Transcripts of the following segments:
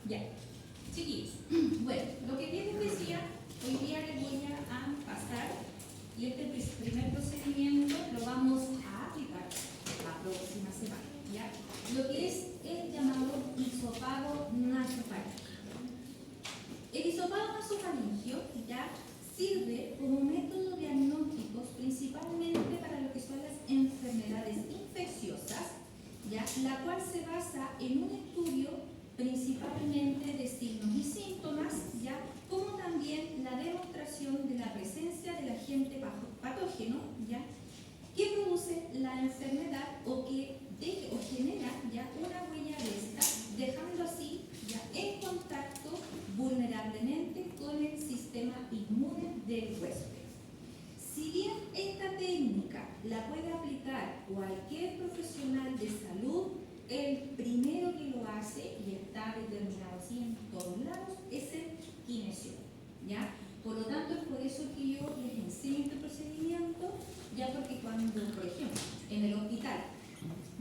Ya, chiquillos. Bueno, lo que bien les decía, hoy día les voy a pasar y este primer procedimiento lo vamos a aplicar la próxima semana. ¿Ya? Lo que es el llamado hisopado nasofaríngeo. El hisopado nasofaríngeo ya sirve como método diagnóstico principalmente para lo que son las enfermedades infecciosas, ¿ya? La cual se basa en un estudio principalmente de signos y síntomas, ¿ya? Como también la demostración de la presencia del agente patógeno, ¿ya? Que produce la enfermedad o que genera ya una huella de esta, dejando así ya en contacto vulnerablemente con el sistema inmune del huésped. Si bien esta técnica la puede aplicar cualquier profesional de salud, el primero que lo hace, y está determinado así en todos lados, es el kinesiólogo, ¿ya? Por lo tanto, es por eso que yo les enseño este procedimiento, ya porque cuando, por ejemplo, en el hospital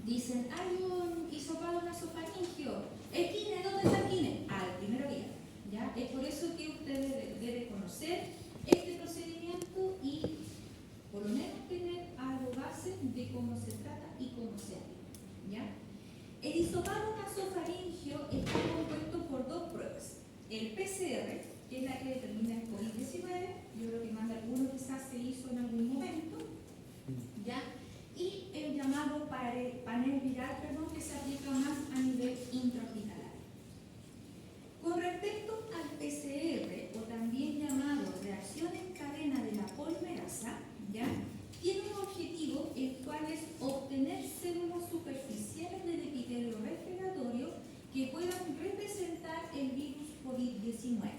dicen, hay un hisopado nasofaríngeo, ¿el kine? ¿Dónde está el kine? El primero día, ¿ya? Es por eso que usted debe conocer este procedimiento y por lo menos tener algo base de cómo se trata y cómo se aplica, ¿ya? El hisopado nasofaríngeo está compuesto por dos pruebas. El PCR, que es la que determina el COVID-19, yo creo que más de alguno quizás se hizo en algún momento, ¿ya? Y el llamado panel viral, que se aplica más a nivel intrahospitalario. Con respecto al PCR, o también llamado reacción en cadena de la polimerasa, ¿ya? Tiene un objetivo, el cual es obtener células superficiales del epitelio respiratorio que puedan representar el virus COVID-19.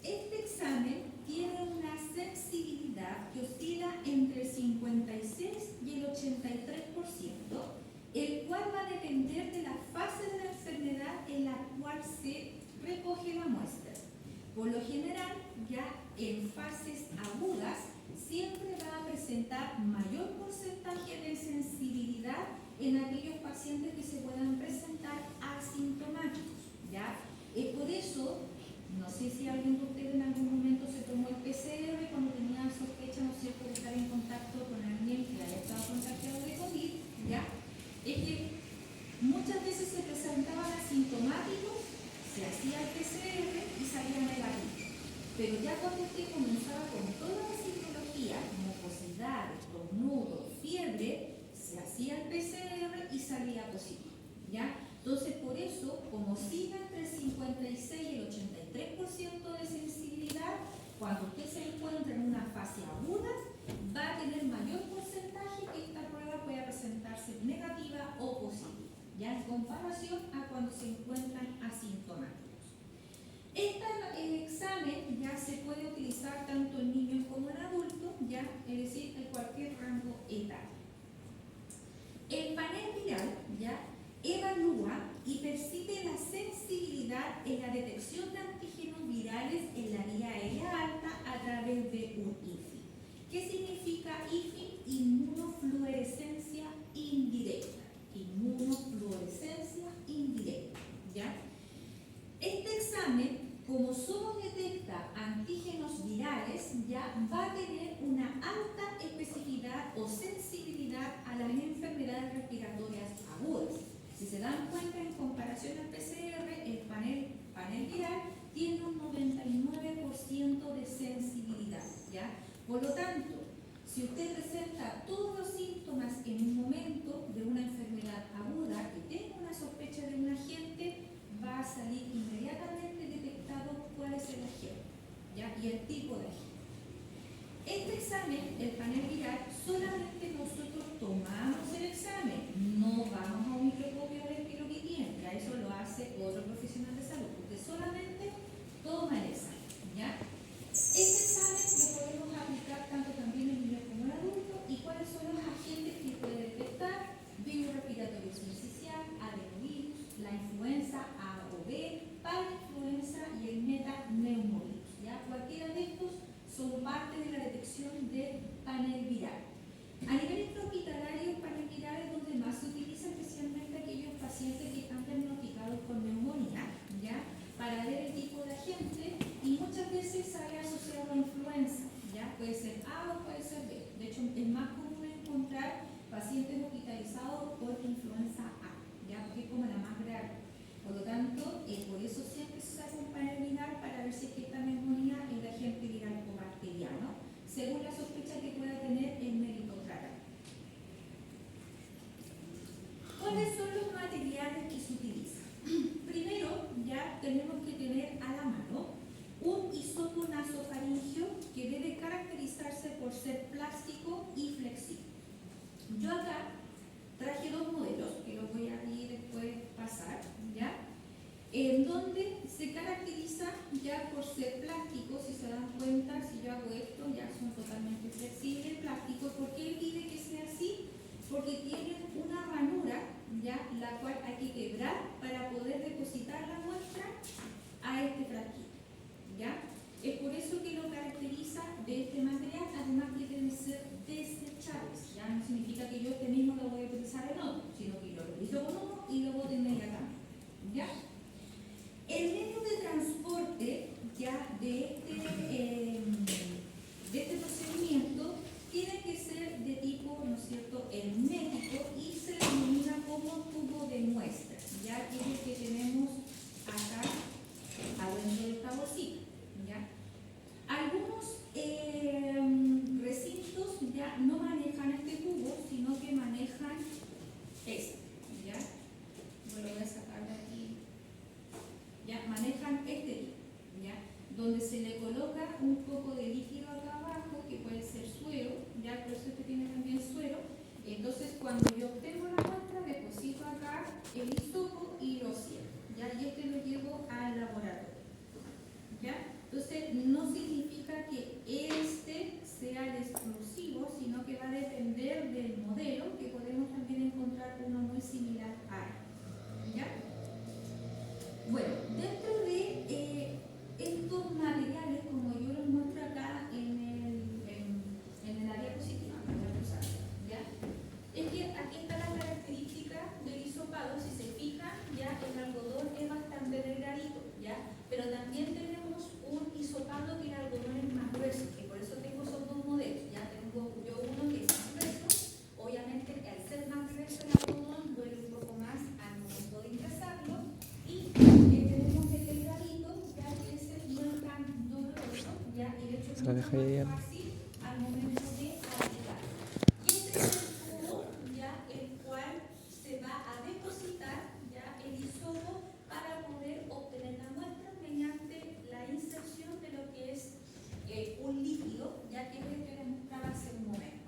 Este examen tiene una sensibilidad que oscila entre el 56 y el 83%, el cual va a depender de la fase de la enfermedad en la cual se recoge la muestra. Por lo general, ya en fases agudas, siempre va a presentar mayor porcentaje de sensibilidad en aquellos pacientes que se puedan presentar asintomáticos, ¿ya? Es por eso, no sé si alguien de ustedes en algún momento se tomó el PCR cuando tenía sospecha, ¿no es cierto?, de estar en contacto con alguien que haya estado contagiado de COVID, ¿ya? Es que muchas veces se presentaban asintomáticos, se hacía el PCR y salía negativo. Pero ya cuando usted comenzaba con toda la sintomatología, mucosidad, estornudo, fiebre, se hacía el PCR y salía positivo, ¿ya? Entonces, por eso, como sigue entre el 56 y el 83% de sensibilidad, cuando usted se encuentra en una fase aguda, va a tener mayor porcentaje que esta prueba pueda presentarse negativa o positiva, ya en comparación a cuando se encuentran asintomáticos. El examen ya se puede utilizar tanto en niños como en adultos, ya, es decir, en cualquier rango etario. El panel viral ya evalúa y percibe la sensibilidad en la detección de antígenos virales en la vía aérea alta a través de un IFI. ¿Qué significa IFI? Inmunofluorescencia indirecta. Inmunofluorescencia indirecta, ¿ya? Este examen, como solo detecta antígenos virales, ya va a tener una alta especificidad o sensibilidad a las enfermedades respiratorias agudas. Si se dan cuenta, en comparación al PCR, el panel viral tiene un 99% de sensibilidad, ¿ya? Por lo tanto, si usted presenta todos los síntomas en un momento de una enfermedad aguda que tenga una sospecha de un agente, va a salir inmediatamente detectado cuál es el agente, ¿ya? Y el tipo de agente. Este examen, el panel viral, solamente nosotros tomamos el examen, no vamos a un microscopio a ver qué es lo que tiene, ya eso lo hace otro profesional de salud, porque solamente toma el examen, ¿ya? Este examen lo podemos aplicar tanto también en niños como en adultos, y cuáles son los agentes que puede detectar. hisopo nasofaringio que debe caracterizarse por ser plástico y flexible. Yo acá traje dos modelos que los voy a ir después pasar, ¿ya? En donde se caracteriza ya por ser plástico. Si se dan cuenta, si yo hago esto, ya son totalmente flexibles, plásticos. ¿Por qué él pide que sea así? Porque tienen una ranura, ya, la cual hay que quebrar para poder depositar la muestra a este frasquito, ¿ya? Es por eso que lo caracteriza de este material, además que deben ser desechables. Ya no significa que yo este mismo lo voy a utilizar en otro, sino que lo utilizo con uno y lo boto inmediatamente, ¿ya? El medio de transporte ya de este procedimiento tiene que ser de tipo, ¿no es cierto?, hermético, y se denomina como tubo de muestra, ya que es el que tenemos acá adentro de esta bolsita, ¿ya? Algunos recintos ya no manejan este tubo, sino que manejan este, ¿ya? Bueno, lo voy a sacar de aquí. Ya manejan este tipo, ¿ya? Donde se le coloca un poco de líquido acá abajo, que puede ser suero, ya por eso este tiene también suero. Entonces, cuando yo obtengo la muestra, deposito acá el hisopo y lo cierro, ¿ya? Y este lo llevo al laboratorio, ¿ya? Entonces, no significa que este sea el exclusivo, sino que va a depender del modelo, que podemos también encontrar uno muy similar a él, ¿ya? Bueno, dentro de estos materiales, como yo los muestro acá en la diapositiva, ¿ya? Es que aquí está la característica del hisopado. Si se fijan, ya el algodón es bastante delgadito, ¿ya? Pero también tenemos un hisopado que el algodón es más grueso, y por eso tengo esos dos modelos. Ya tengo yo uno que es más grueso. Obviamente, al ser más grueso el algodón, duele un poco más al momento de ingresarlo. Y tenemos el delgadito, ya que ese no es tan doloroso, ya el hecho es mucho más fácil al momento de aplicar. Y este es el tubo, ya el cual se va a depositar ya el hisopo para poder obtener la muestra mediante la inserción de lo que es un líquido, ya que es el que les mostraba hace un momento.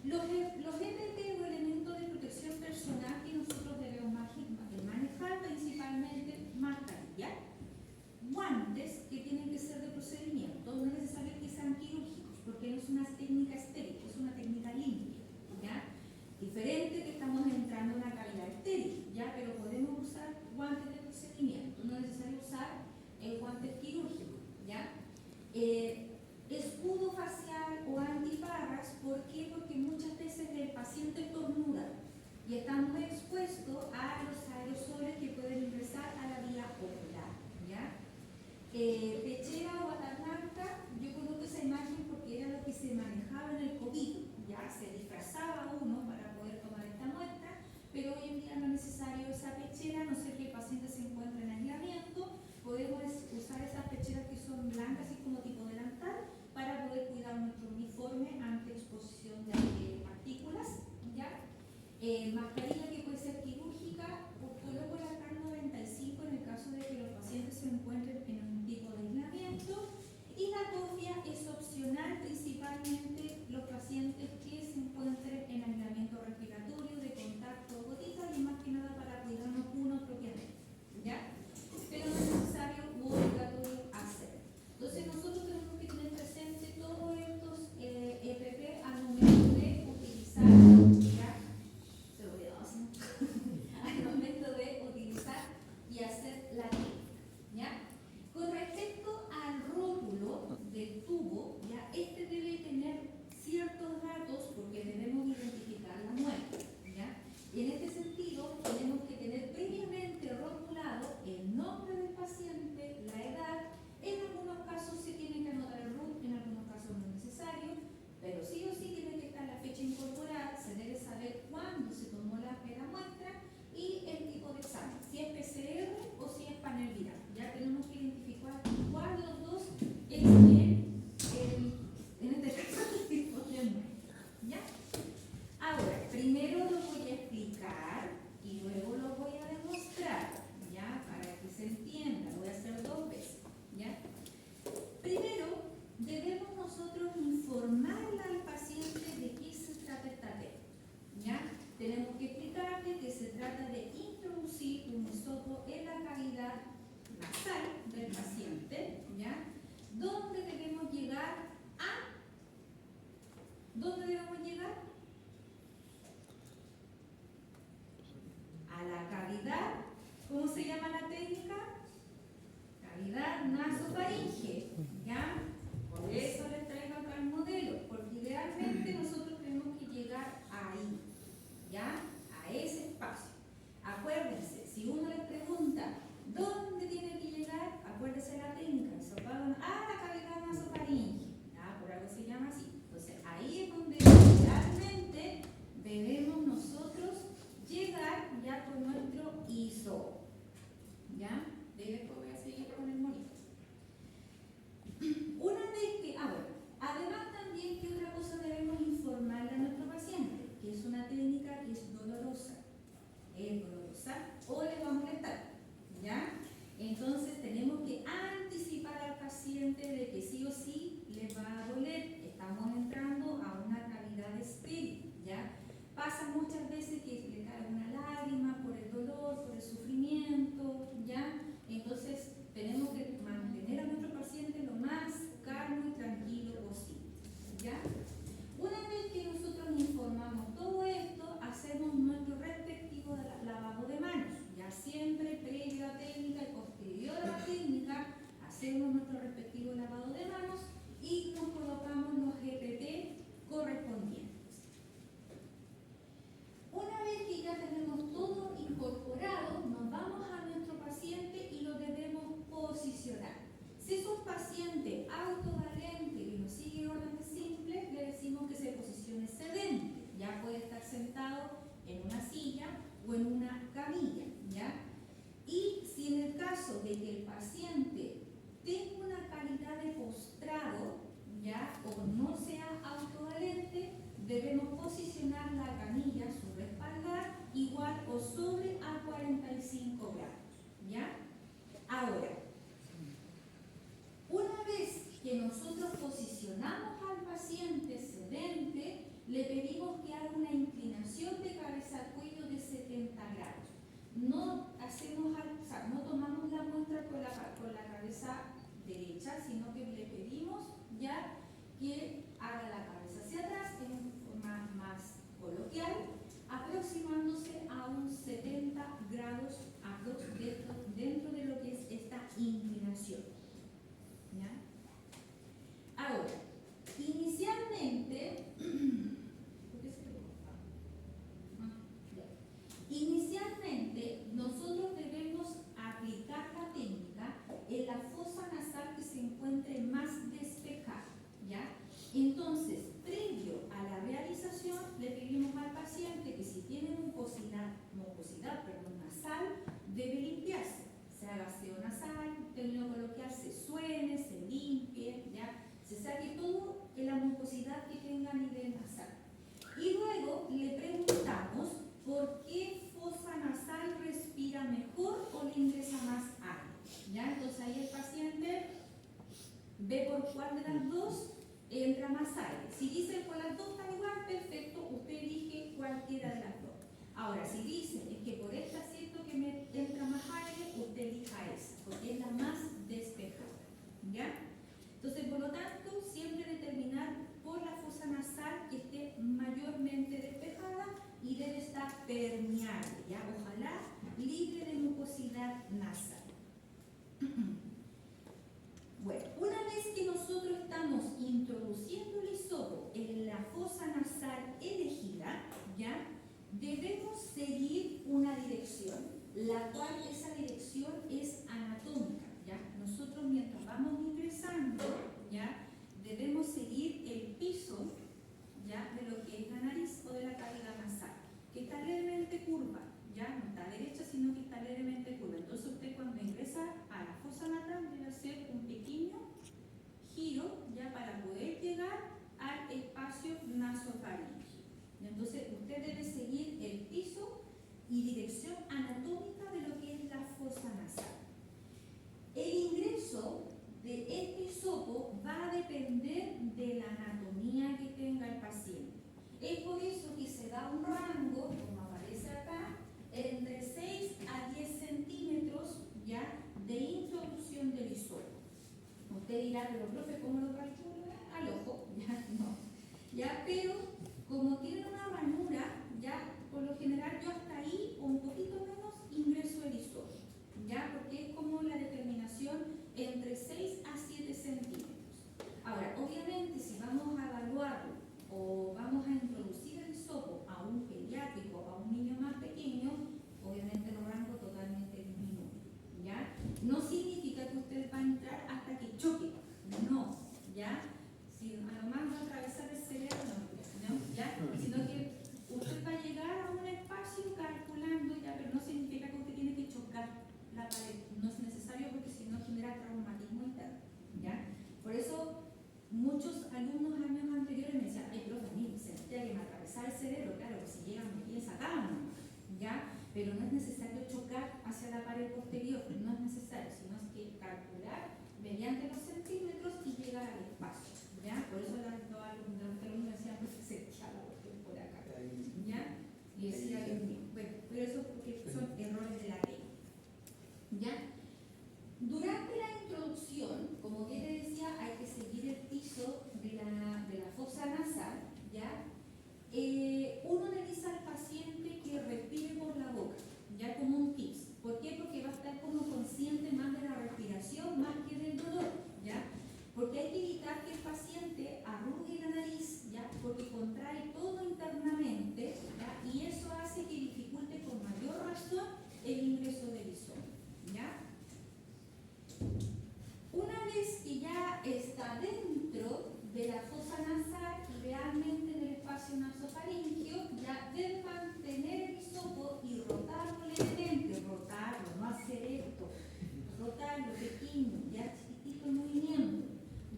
Los EPP o elementos de protección personal que nosotros debemos manejar, principalmente mascarilla, guantes que tienen que ser de procedimiento, no es necesario que sean quirúrgicos, porque no es una técnica estéril, es una técnica limpia, ¿ya? Diferente que estamos entrando en una cavidad estéril, ¿ya? Pero podemos usar guantes de procedimiento, no es necesario usar el guante quirúrgico, ¿ya? Escudo facial o antiparras, ¿por qué? Porque muchas veces el paciente estornuda y estamos expuestos a los aerosoles que pueden ingresar a la vía ocular, ¿ya? Pechera o bata blanca, yo conozco esa imagen porque era lo que se manejaba en el COVID, ya se disfrazaba uno para poder tomar esta muestra, pero hoy en día no es necesario esa pechera, a no ser que el paciente se encuentre en aislamiento. Podemos usar esas pecheras que son blancas, así como tipo delantal, para poder cuidar nuestro uniforme ante exposición de partículas, ¿ya? Mascarilla que puede ser quirúrgica, coloco la K95 en el caso de que los pacientes se encuentren en un tipo de aislamiento, y la cofia es opcional, principalmente los pacientes que se encuentren en aislamiento respiratorio, de contacto o gotitas, y más que nada para cuidarnos uno propiamente, ¿ya? Pero no es necesario o obligatorio hacer. Entonces nosotros tenemos que tener presente todos estos EPP al momento de utilizar, ¿ya? Se lo voy a dar, al momento de utilizar y hacer la técnica, ¿ya? paciente, ¿ya? ¿Dónde debemos llegar a? ¿Dónde debemos llegar? A la cavidad. ¿Cómo se llama la técnica? Cavidad nasofaringe, ¿ya? Por eso les traigo acá el modelo, porque idealmente nosotros tenemos que llegar ahí, ¿ya? A ese espacio. Acuérdense, si uno les pregunta, ¿dónde tiene que llegar? Acuérdense la técnica, la cavidad nasofaringe, ¿ya? Por algo se llama así. Entonces, ahí es donde idealmente debemos nosotros llegar ya con nuestro ISO, ¿ya? De después voy a seguir con el monito. Una vez que, además también que otra cosa debemos informarle a nuestro paciente, que es una técnica que es dolorosa o le va a molestar, ¿ya? Entonces tenemos que anticipar al paciente de que sí o sí le va a doler. Estamos entrando a una cavidad estéril, ¿ya? Pasa muchas veces que le cae una lágrima por el dolor, por el sufrimiento, ¿ya? Entonces tenemos que mantener a nuestro paciente lo más calmo y tranquilo posible, ¿ya? Una vez que nosotros informamos todo esto, hacemos nuestro respectivo lavado de manos, ya siempre previo a la técnica y posterior a la técnica, hacemos nuestro respectivo lavado de manos y nos colocamos los GPP correspondientes. Una vez que ya tenemos todo incorporado, nos vamos a nuestro paciente y lo debemos posicionar. Si es un paciente autovalente y nos sigue órdenes simples, le decimos que se posicione sedente. Ya puede estar sentado en una silla o en una camilla, ¿ya? Y si en el caso de que el paciente tenga una calidad de postrado, ¿ya? O no sea autovalente, debemos posicionar la camilla, su respaldar, igual o sobre a 45 grados, ¿ya? Ahora, una vez que nosotros posicionamos al paciente sedente, le pedimos que haga una inclinación de cabeza a cuello de 70 grados. No tomamos la muestra con la cabeza derecha, sino que le pedimos ya que haga la cabeza hacia atrás en forma más coloquial, aproximándose a un 70 grados dentro de lo que es esta inclinación, ¿ya? Ahora, inicialmente nosotros debemos aplicar la técnica en la fosa nasal que se encuentre más despejada, ¿ya? Entonces, previo a la realización, le pedimos al paciente que si tiene mucosidad nasal, debe limpiarse. Se haga aseo nasal, término coloquial, se suene, se limpie, ¿ya? Se saque todo en la mucosidad que tenga a nivel nasal. Y luego le preguntamos por qué fosa nasal respira mejor o le ingresa más aire, ¿ya? Entonces ahí el paciente ve por cuál de las dos entra más aire. Si dice por las dos está igual, perfecto, usted elige cualquiera de las dos. Ahora, si dice es que por esta siento que me entra más aire, usted elija esa, porque es la más despejada, ¿ya? Entonces, por lo tanto, siempre determinar por la fosa nasal que esté mayormente despejada y debe estar permeable, ¿ya? Ojalá libre de mucosidad nasal. Bueno, una vez que nosotros estamos introduciendo el hisopo en la fosa nasal elegida, ¿ya? Debemos seguir una dirección, la cual esa dirección es anatómica, ¿ya? Nosotros mientras vamos ingresando, ¿ya? Debemos seguir el piso, ¿ya? De lo que es la nariz o de la cavidad nasal, que está levemente curva, ¿ya? No está derecha, sino que está levemente curva. Entonces usted cuando ingresa a la fosa nasal debe hacer un pequeño giro, ¿ya? Para poder llegar al espacio nasofaríngeo. Entonces usted debe seguir el piso y dirección anatómica de lo que es la fosa nasal. El ingreso de este hisopo va a depender de la anatomía que tenga el paciente. Es por eso que se da un rango, como aparece acá, entre 6 a 10 centímetros, ¿ya? De introducción del hisopo. dirá, pero profe, ¿cómo lo calculo? Al ojo, ya no. Ya, pero como tiene una ranura, ya por lo general yo hasta ahí o un poquito menos ingreso el hisopo, ya, porque es como la determinación entre 6 a 7 centímetros. Ahora, obviamente, si vamos a evaluarlo o vamos a introducir el hisopo a un pediátrico, a un niño más pequeño, obviamente los rangos totalmente disminuyen, ¿ya? No significa que usted va a entrar hasta que choque, no, ¿ya? Si a lo más va a atravesar el cerebro, no, ¿ya? Sino que usted va a llegar a un espacio calculando, ya, pero no significa que usted tiene que chocar la pared, no es necesario porque si no genera traumatismo interno, ¿ya? Por eso muchos alumnos años anteriores me decían, ay, profe, a mí sentía que me atravesaba el cerebro, claro, que si llegan aquí sacaban, ¿ya? Pero no es necesario chocar hacia la pared posterior, no es necesario, sino es que calcular mediante los centímetros y llegar al espacio, ¿ya? Por eso los alumnos me decían, pues se echaba por acá, ¿ya? Y decía, Dios mío, bueno, pero eso porque son errores de la ley, ¿ya? Durante la introducción, como bien le decía, hay que seguir el piso de la fosa nasal, ¿ya? Uno le dice al paciente que respire por la boca, ya como un tips. ¿Por qué? Porque va a estar como consciente más de la respiración más que del dolor, ¿ya? Porque hay que evitar que el paciente arrugue la nariz, ¿ya? Porque contrae todo internamente, ¿ya? Y eso hace que dificulte con mayor razón el ingreso del hisopo, ¿ya? Una vez que ya está dentro de la fosa nasal y realmente en el espacio nasofaríngeo, ya debe mantener el hisopo y rotarlo levemente, rotarlo, no hacer esto, rotarlo pequeño, ya chiquitito el movimiento,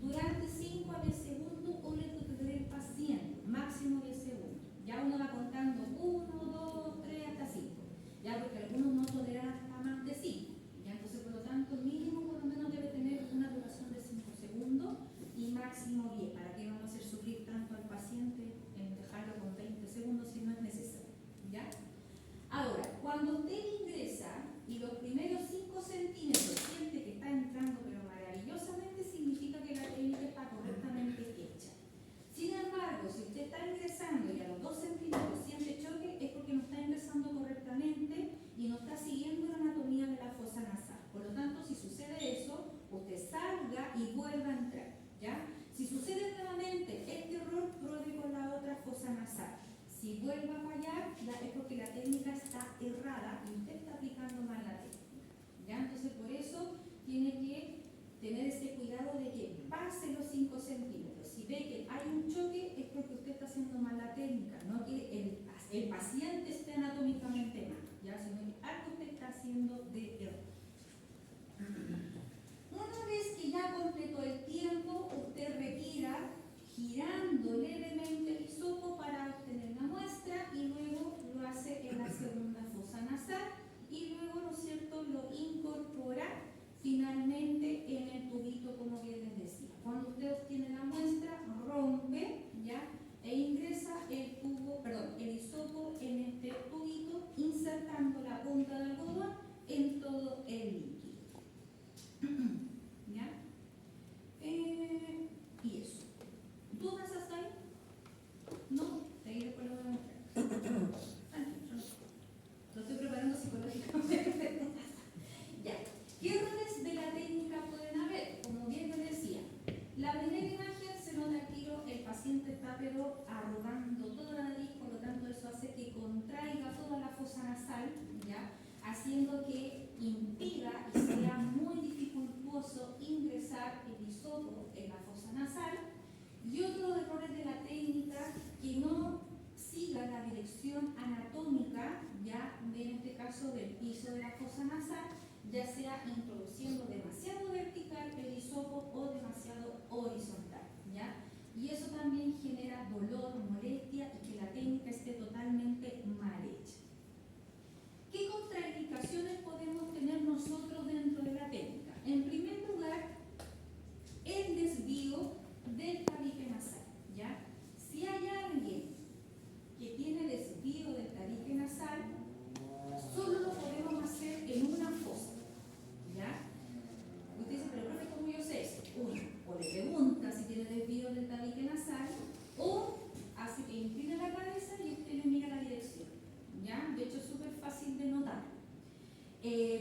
durante 5 a 10 segundos o le toque el paciente, máximo 10 segundos. Ya uno va contando 1, 2, 3 hasta 5, ya porque algunos no toleran hasta más de 5. Entonces, por lo tanto, mínimo por lo menos debe tener una duración de 5 segundos y máximo 10. ¿Para qué vamos a hacer sufrir tanto al paciente en dejarlo con 20 segundos si no es necesario? ¿Ya? Ahora, cuando usted ingresa y los primeros 5 centímetros siente que está entrando pero maravillosamente, significa que la técnica está correctamente hecha. Sin embargo, si usted está ingresando y a los 2 centímetros siente choque, es porque no está ingresando correctamente y no está siguiendo la anatomía de la fosa nasal. Por lo tanto, si sucede eso, usted salga y vuelva a entrar, ¿ya? Si sucede nuevamente este error, pruebe con la otra fosa nasal. Si vuelve a fallar, ya es porque la técnica está errada y usted está aplicando mal la técnica, ¿ya? Entonces, por eso tiene que tener ese cuidado de que pase los 5 centímetros. Si ve que hay un choque, es porque usted está haciendo mal la técnica, no que el paciente esté anatómicamente mal, ¿ya? Sino que algo usted está haciendo de error. Una vez que ya completó el tiempo, usted retira girando levemente el hisopo para obtener la muestra y luego lo hace en la segunda fosa nasal y luego, ¿no es cierto?, lo incorpora finalmente en el tubito, como bien les decía. Cuando usted obtiene la muestra, rompe, ¿ya?, e ingresa el hisopo en este tubito, insertando la punta del algodón en todo el líquido. ¿Ya? Y eso. ¿Dudas hasta ahí? No, de ahí después lo voy a mostrar. Lo estoy preparando psicológicamente. Ya. ¿Qué errores de la técnica pueden haber? Como bien les decía, la primera imagen se nota al tiro, el paciente está pero arrugando toda la nariz, por lo tanto eso hace que contraiga toda la fosa nasal, ¿ya?, haciendo que impida y sea muy dificultoso ingresar el hisopo en la fosa nasal. Y otro error de la técnica, que no siga la dirección anatómica, ya en este caso del piso de la fosa nasal, ya sea introduciendo demasiado vertical el hisopo o demasiado horizontal, ¿ya? Y eso también genera dolor, molestia y que la técnica esté totalmente mal hecha. ¿Qué contraindicaciones podemos tener nosotros dentro de la técnica? En primer lugar, el desvío del tabique nasal, ¿ya? Si hay alguien que tiene desvío del tabique nasal, solo lo podemos hacer en una fosa, ¿ya? Usted dice, pero profe, ¿cómo yo sé eso? Una, o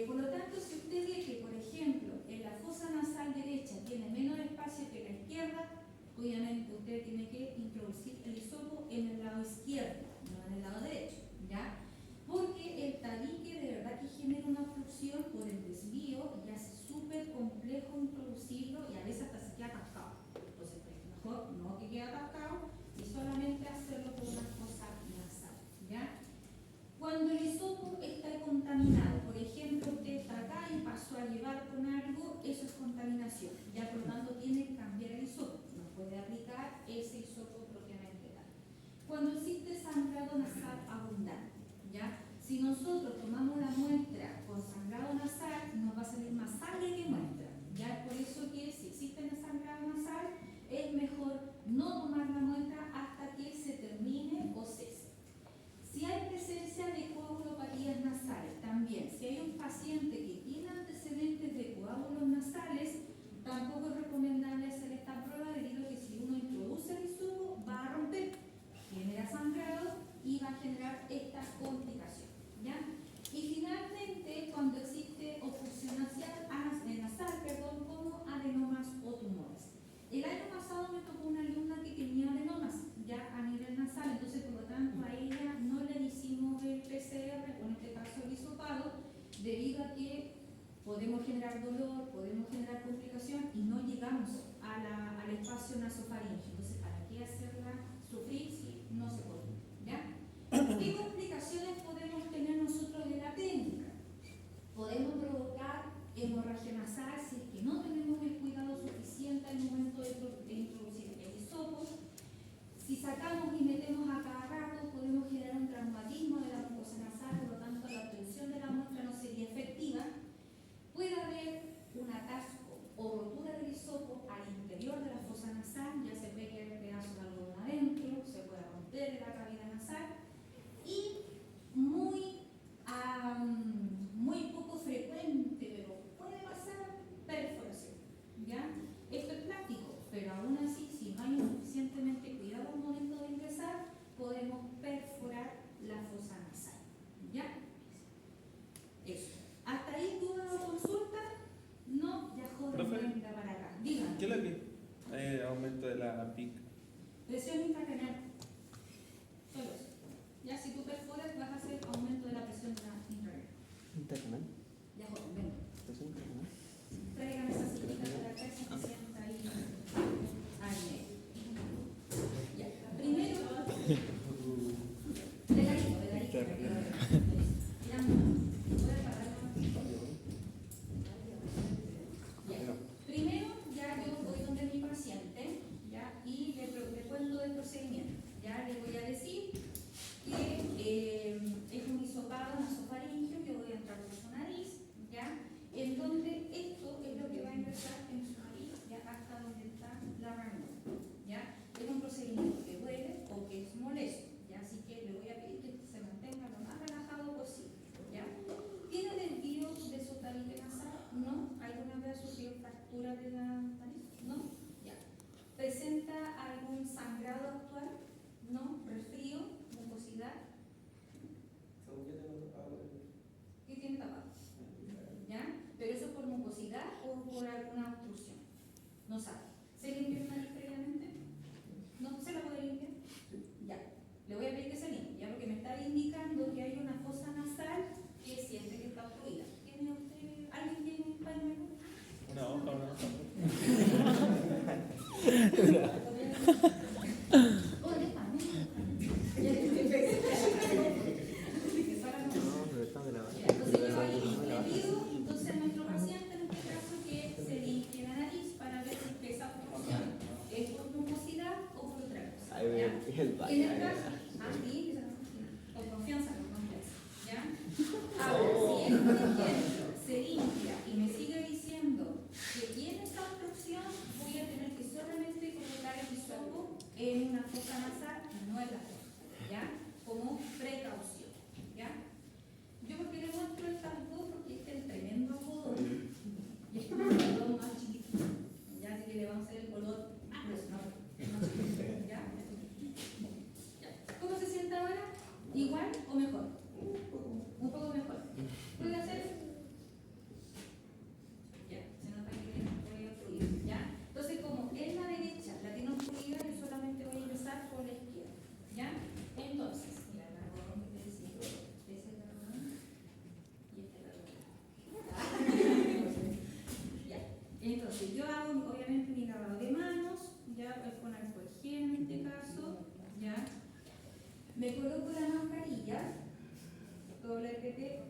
Por lo tanto, si usted ve que, por ejemplo, en la fosa nasal derecha tiene menos espacio que la izquierda, obviamente usted tiene que introducir el hisopo en el lado izquierdo, no en el lado derecho, ¿ya? Porque el tabique de verdad que genera una obstrucción por el desvío y hace súper complejo introducirlo y a veces hasta se queda atascado. Entonces, pues, mejor no que quede atascado y solamente hacerlo por una fosa nasal, ¿ya? Cuando el hisopo está contaminado, por ejemplo, usted está acá y pasó a llevar con algo, eso es contaminación. Ya por lo tanto tiene que cambiar el hisopo, no puede aplicar ese hisopo propiamente tal. Cuando existe sangrado nasal abundante, ¿ya? Si nosotros tomamos la muestra con sangrado nasal, nos va a salir más sangre que muestra. Ya es por eso que si existe el sangrado nasal, es mejor no tomar la muestra hasta que se termine o cese. Si hay presencia de coagulopatías nasales, también, si hay un paciente que tiene antecedentes de coágulos nasales, tampoco es recomendable hacer esta prueba debido a que si uno introduce el hisopo va a romper, genera sangrado y va a generar esta complicación, ¿ya? Y finalmente, cuando existe obstrucción nasal, como adenomas o tumores. El año pasado me tocó una alumna que tenía adenomas ya a nivel nasal, entonces por lo tanto a ella no le hicimos el PCR, o en este caso el hisopado, debido a que podemos generar dolor, podemos generar complicación y no llegamos al espacio nasofaringeo. Entonces, ¿para qué hacerla sufrir si no se puede? ¿Ya? ¿Qué complicaciones podemos tener nosotros de la técnica? Podemos provocar hemorragia nasal si es que no tenemos el cuidado suficiente al momento de introducir el hisopo. Si sacamos y metemos a cada rato, podemos generar un traumatismo de la mucosa nasal, por lo tanto la obtención de la muestra no sería efectiva. Puede haber un atasco o rotura del hisopo al interior de la fosa nasal, ya se puede quedar pedazo de algodón adentro, se puede romper la cavidad nasal y muy poco frecuente, pero puede pasar perforación, ¿ya? Esto es práctico, pero aún así, si no hay suficientemente cuidado al momento de ingresar, podemos perforar la fosa nasal, ¿ya? Eso. ¿Hasta ahí duda o consulta? No, ya joven, venga para acá. Dígame. ¿Qué es lo que aumento de la PIC? Presión intracraneal. Solo eso. Ya si tú perforas, vas a hacer aumento de la presión intracraneal. ¿Internet? Ya joven, venga. ¿Presión internet? Traigan esa sillita para acá y se sienta ahí. Ahí. Ya. Primero, de ladito. Primero, ya yo voy donde mi paciente, ¿ya? Y le cuento del procedimiento. Ya le voy a decir que es un hisopado nasofaringeo, yo voy a entrar por su nariz, ¿ya? En donde esto es lo que va a ingresar en su nariz, ya hasta donde está la ranura, ¿ya? Es un procedimiento que duele o que es molesto, ¿ya? Así que le voy a pedir que se mantenga lo más relajado posible, ¿ya? ¿Tiene desvío de su tabique nasal? ¿No? ¿Alguna vez ha sufrido fractura de la nariz? ¿No? Ya. ¿Presenta algún sangrado actual? ¿No? ¿Resfrío? ¿Mucosidad? ¿Qué tiene tapado? ¿Ya? ¿Pero eso es por mucosidad o por alguna obstrucción? No sabe. ¿Se limpia la nariz previamente? ¿No? ¿Se la puede limpiar? Ya. Le voy a pedir que se limpie, ya, porque me está indicando que hay una fosa nasal que siente que está obstruida. ¿Tiene usted? ¿Alguien tiene un pañuelo? Una hoja. Entonces a nuestro paciente en este caso que se limpie la nariz para ver si empieza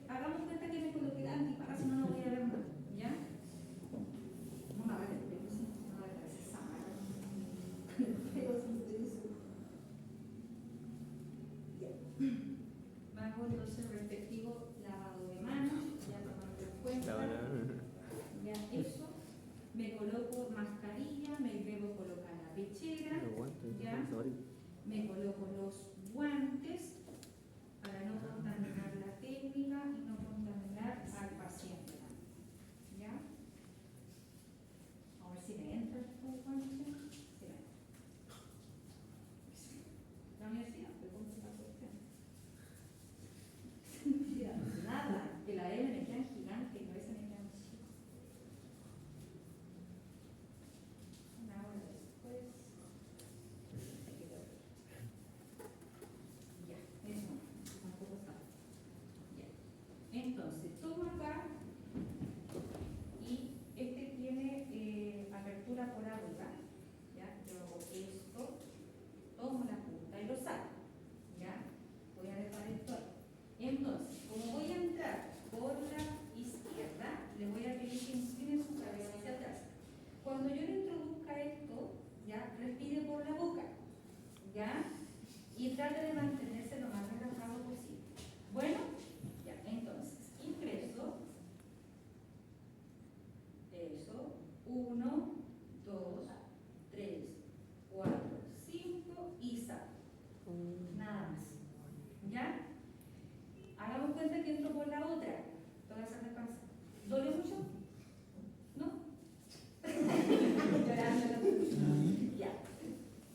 hagamos cuenta que me coloqué la antiparra, si no, no voy a ver más, ¿ya? No me hagas el pelo, sí, no me hagas esa mano. Pero sí, ya. Hago entonces respectivo lavado de manos, ya tomando en cuenta, ya eso. Me coloco mascarilla, me debo colocar la pechera, ya. Me coloco los guantes para no contaminar la técnica y no contaminar al paciente. ¿Ya? A ver si me entra estos guantes. Sí, me entra. La universidad, pero ¿cómo se pasa usted? Nada, que la M me quedan gigantes y a veces me quedan chicos. Una hora después. Ya, eso tampoco está. Ya. Entonces, tomo acá y este tiene apertura por aguja. Ya, yo hago esto, tomo la punta y lo saco. Ya, voy a dejar esto ahí. Entonces, como voy a entrar por la izquierda, le voy a pedir que incline su cabeza hacia atrás. Cuando yo le introduzca esto, ya, respire por la boca. Ya. Y trate de mantenerse lo más relajado posible. Bueno, ya, entonces, ingreso, eso, 1, 2, 3, 4, 5 y saco. Nada más. ¿Ya? Hagamos cuenta que entro por la otra. Todas esas descansas. ¿Dolió mucho? ¿No? Llorando. Ya.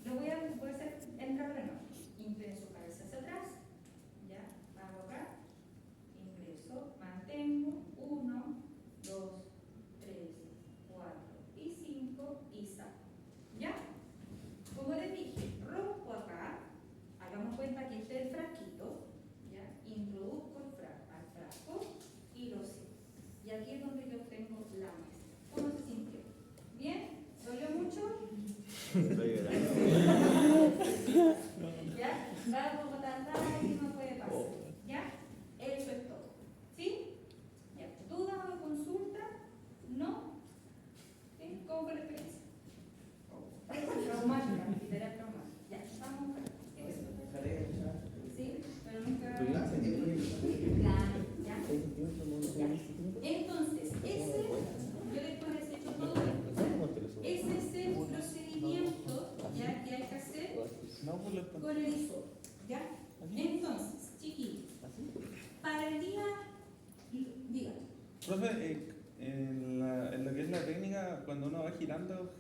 Lo voy a hacer entrar de nuevo. Ingreso cabeza hacia atrás, ya, hago acá, ingreso, mantengo, 1, 2, 3, 4 y 5 y saco, ¿ya? Como les dije, rompo acá, hagamos cuenta que este es el frasquito, ya, introduzco al frasco y lo cierro. Y aquí es donde yo tengo la muestra. ¿Cómo se sintió? ¿Bien? ¿Dolió mucho? ¿Ya? Nada como tardar y no puede pasar. ¿Ya? Eso es todo. ¿Sí? ¿Ya? ¿Dudas o consulta? ¿No? ¿Sí? ¿Cómo fue la experiencia? Traumática, literal traumática. Ya, vamos a ver. ¿Sí? Pero nunca. Claro, ¿ya? Entonces, yo después les he hecho todo esto. Ese es el procedimiento ya que hay que hacer con el hisopo, ¿ya? Entonces, chiquillos, para el día, diga. Profe, en lo que es la técnica, cuando uno va girando,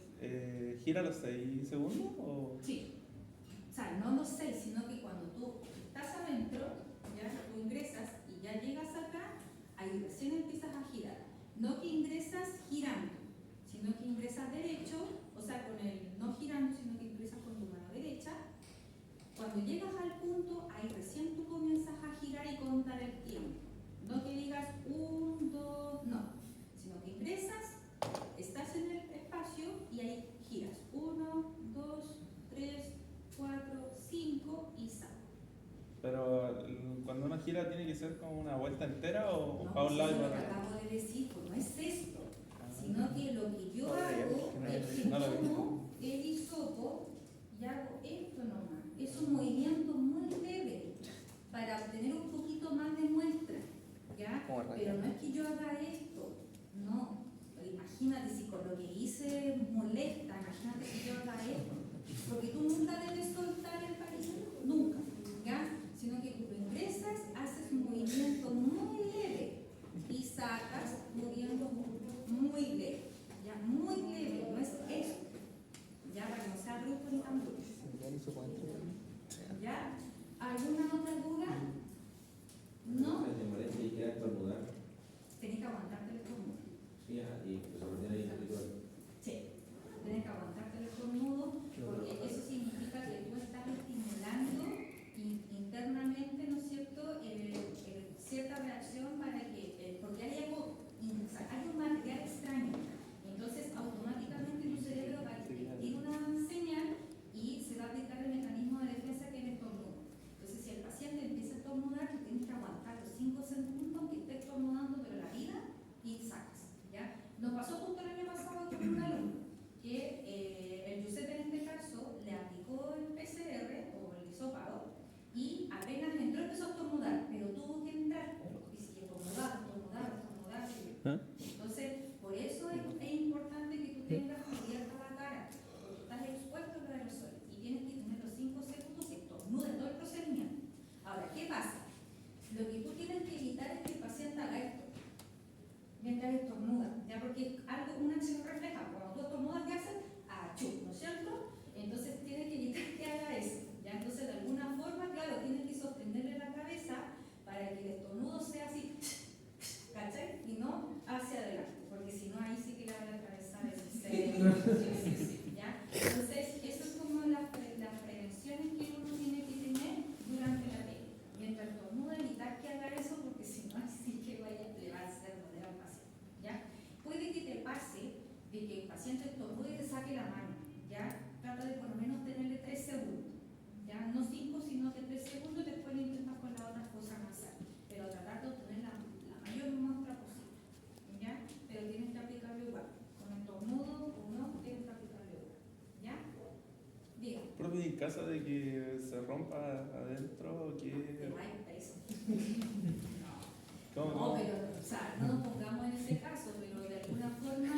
¿gira los 6 segundos? O... Sí. O sea, no los 6, sino que cuando tú estás adentro, ya tú ingresas y ya llegas acá, ahí recién empiezas a girar. No que ingresas girando, sino que ingresas derecho, o sea, con el no girando, sino que ingresas con tu mano derecha. Cuando llegas al punto, ahí recién tú comienzas a girar y contar el tiempo. No que digas 1, 2, no, sino que ingresas, estás en el espacio y ahí giras. 1, 2, 3, 4, 5 y sal. Pero cuando uno gira, ¿tiene que ser como una vuelta entera o No, para un lado y eso es para lo que otro? acabo de decir, pues no es esto, sino que lo que yo hago es que No lo vi. tomo el hisopo y hago esto nomás. Es un movimiento muy leve para obtener un poquito más de muestra, ¿ya? Pero no es que yo haga esto, no. Imagínate si con lo que hice molesta, imagínate si yo haga esto. Porque tú nunca debes soltar el pariseno, nunca, ¿ya? Sino que tú ingresas, haces un movimiento muy leve y sacas moviendo muy leve, ¿ya? Muy leve, no es esto, ¿ya? Para que no sea brusco ni tan brusco. ¿Ya? ¿Alguna otra duda? ¿No? Tienes que aguantarte el estornudo. Sí, tienes que aguantarte el estornudo porque eso significa que Ajá. Entonces, por eso es importante que tú tengas abierta la cara, porque estás expuesto a los aerosoles y tienes que tener los 5 segundos que estornudes todo el procedimiento. Ahora, ¿qué pasa? Lo que tú tienes que evitar es que el paciente haga esto mientras estornuda, ya, porque es algo, una acción refleja. Cuando tú estornudas, ¿qué haces? Achú, ¿no es cierto? Entonces tienes que evitar que haga eso, ya. Entonces, de alguna forma, claro, tienes que sostenerle la cabeza para que el estornudo sea así, ¿cachai? Y no hacia adelante, porque si no, ahí sí que le va a atravesar el cerebro, ¿ya? Entonces, eso es como las prevenciones que uno tiene que tener durante la técnica. Mientras estornuda, evitar que haga eso, porque si no, así que le va a hacer doler al paciente, ¿ya? Puede que te pase de que el paciente estornude y te saque la mano, ¿ya? Trata de por lo menos tenerle 3 segundos, ¿ya? No 5, sino que 3 segundos y después lo intentas con la otra fosa nasal, pero tratar de obtener la mayor muestra posible, ¿ya? Pero tienes que aplicarlo igual, con estornudo o no, tienes que aplicarlo igual, ¿ya? Diga. Profe, en caso de que se rompa adentro, Te ¿qué? va a ir preso. ¿Cómo? No, pero, o sea, no nos pongamos en ese caso, pero de alguna forma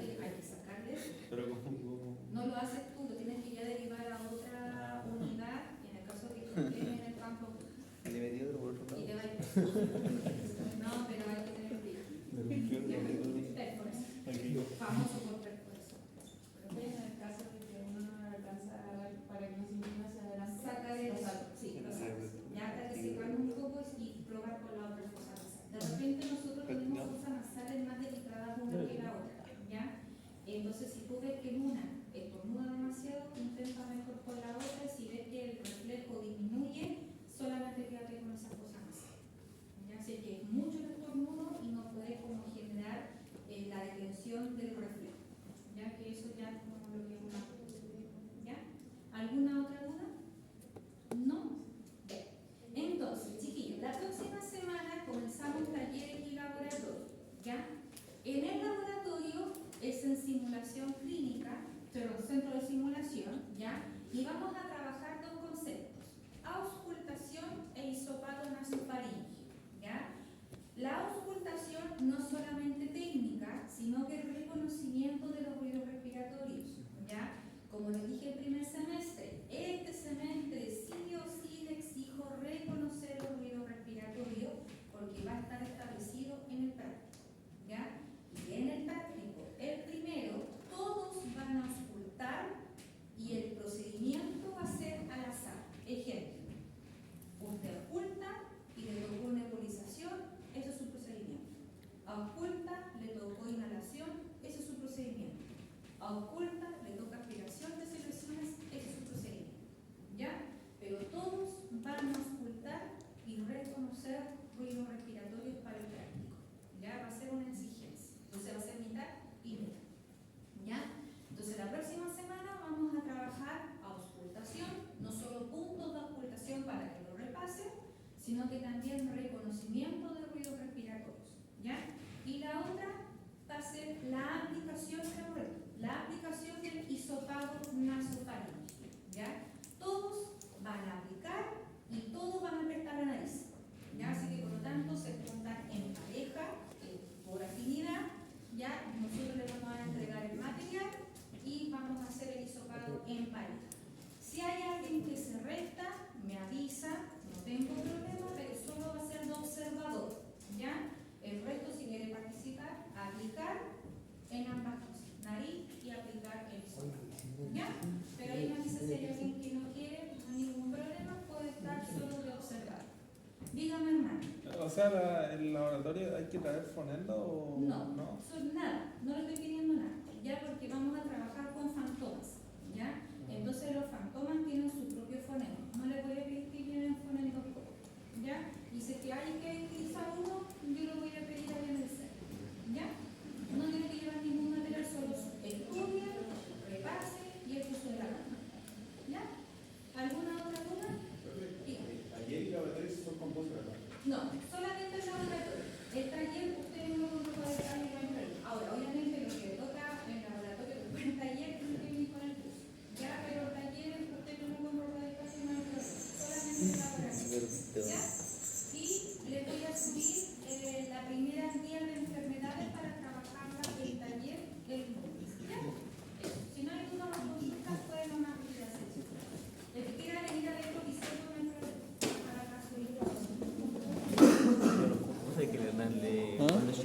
hay que sacarle eso. Pero como... No lo haces tú, lo tienes que ya derivar a otra unidad, y en el caso de que estés en el campo, Le metió por otro y te lado. va a ir preso. No, pero hay que tener cuidado. Perforación. Famoso por perforación. En el caso de que uno no alcanza a dar para que no se inclina hacia adelante, Saca de los sí, los sacas. Ya hasta que se calme un poco y probar con la otra fosa nasal. De repente nosotros tenemos fosas nasales más delicadas una que la otra, ¿ya? Entonces, si tú ves que en una estornuda demasiado, intenta mejor con la otra. Si ves que el reflejo disminuye, solamente quédate con esa fosa nasal. Ya sé que es mucho el estornudo y no puedes como generar la detención del reflejo, ya que eso ya es como lo que es una. ¿Ya? ¿Alguna otra duda? ¿No? Bien. Entonces, chiquillos, la próxima semana comenzamos talleres y laboratorio, ¿ya? En el laboratorio es en simulación clínica, pero centro de simulación, ¿ya? Y vamos a trabajar 2 conceptos: auscultación e hisopado nasofaríngeo, ¿ya? La auscultación no solamente técnica, sino que reconocimiento de los ruidos respiratorios, ¿ya? Como les dije el primer semestre, este semestre sí o sí le exijo reconocer los ruidos respiratorios porque va a estar establecido en el práctico, ¿ya? Y en el práctico, el primero, todos van a auscultar y el procedimiento va a ser al azar. Ejemplo, usted ausculta y le tocó nebulización, eso es su procedimiento. Ausculta, le tocó inhalación, eso es su procedimiento. Ausculta, le toca aspiración de secreciones, ese es su procedimiento, ¿ya? Pero todos van a auscultar y reconocer ruidos respiratorios para el práctico, ¿ya? Va a ser una exigencia, entonces va a ser mitad y mitad, ¿ya? Entonces la próxima semana vamos a trabajar auscultación, no solo puntos de auscultación para que lo repasen, sino que también reconocimiento de ruidos respiratorios, ¿ya? Y la otra va a ser la aplicación del reto, la aplicación del hisopado nasofaríngeo, ¿ya? Todos van a aplicar y todos van a prestar la nariz, ¿ya? Así que por lo tanto se juntan en pareja, por afinidad, ¿ya? Nosotros les vamos a entregar el material y vamos a hacer el hisopado en pareja. Si hay alguien que se resta, me avisa, no tengo problema, pero solo va a ser de observador, ¿ya? El resto, si quiere participar, aplicar en ambas cosas, nariz y aplicar el hisopado, ¿ya? Pero ahí me avisa si hay alguien que no quiere, no hay ningún problema, puede estar solo de observar. Dígame, hermano. O sea, ¿el laboratorio hay que traer fonendo o No, nada, no le estoy pidiendo nada, ya, porque vamos a trabajar con fantomas, ¿ya? Entonces los fantomas tienen su propio fonema, no les voy a pedir que lleven fonendoscopio, ¿ya? Y si que hay que utilizar uno, yo lo voy a pedir allá en el centro, ¿ya? No tiene que llevar ningún material, solo estudia, repase y el uso de la mano, ¿ya? ¿Alguna otra duda? Ayer y laboratorio son con voz, ¿verdad? No, solamente el laboratorio. El taller, ustedes no lo pueden estar en el taller. Ahora, obviamente, lo que toca en el laboratorio, después el taller, tiene que venir con el curso. Ya, pero el taller, ustedes no con ropa de clase, no hay problema. Solamente el laboratorio. ¿Ya? Y les voy a subir de. Ah.